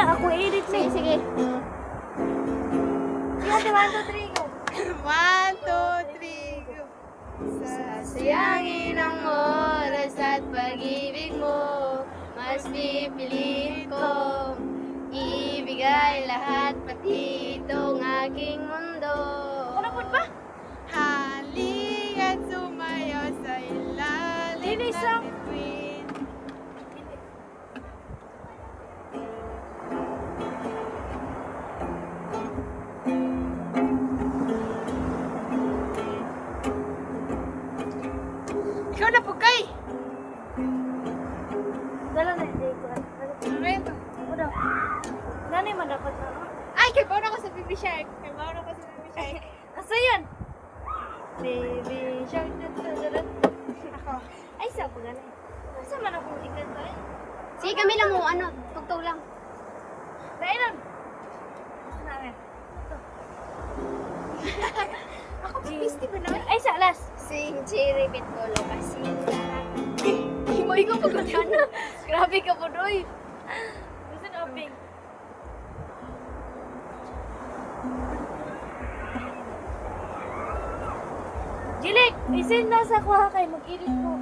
na, ako edit Sige, na. sige. Sige, ate, 1, 2, 3, go. 1, 2, 3, go. Sasayangin ang oras at pag-ibig mo. Mas pipiliin ko ibigay lahat, pati itong aking mundo. Ano po ba? Halika't sumayaw sa ilalim Linis lang. ng bituin. Ikaw na po kay! Dala na, hindi ko. Ano yun to? Ano daw? Nanay man dapat na. Ay, kay Bawa ako sa Baby Shark. Kay Bawa ako sa Baby Shark. Asa yan? Baby shark na to. Ako. Ay, sa pa ganun. Asa man akong ikan to eh? Sige, kami lang mo, ano, tugtog lang. Dainan. Asa na rin? Ako pa pisti ba na? Ay, sa alas. Sing chiribit ko lo kasi Imo ikaw pagkakana. Grabe ka po, doy. Gusto na open. Jilik, isin na sa kuha kay mag-edit ko.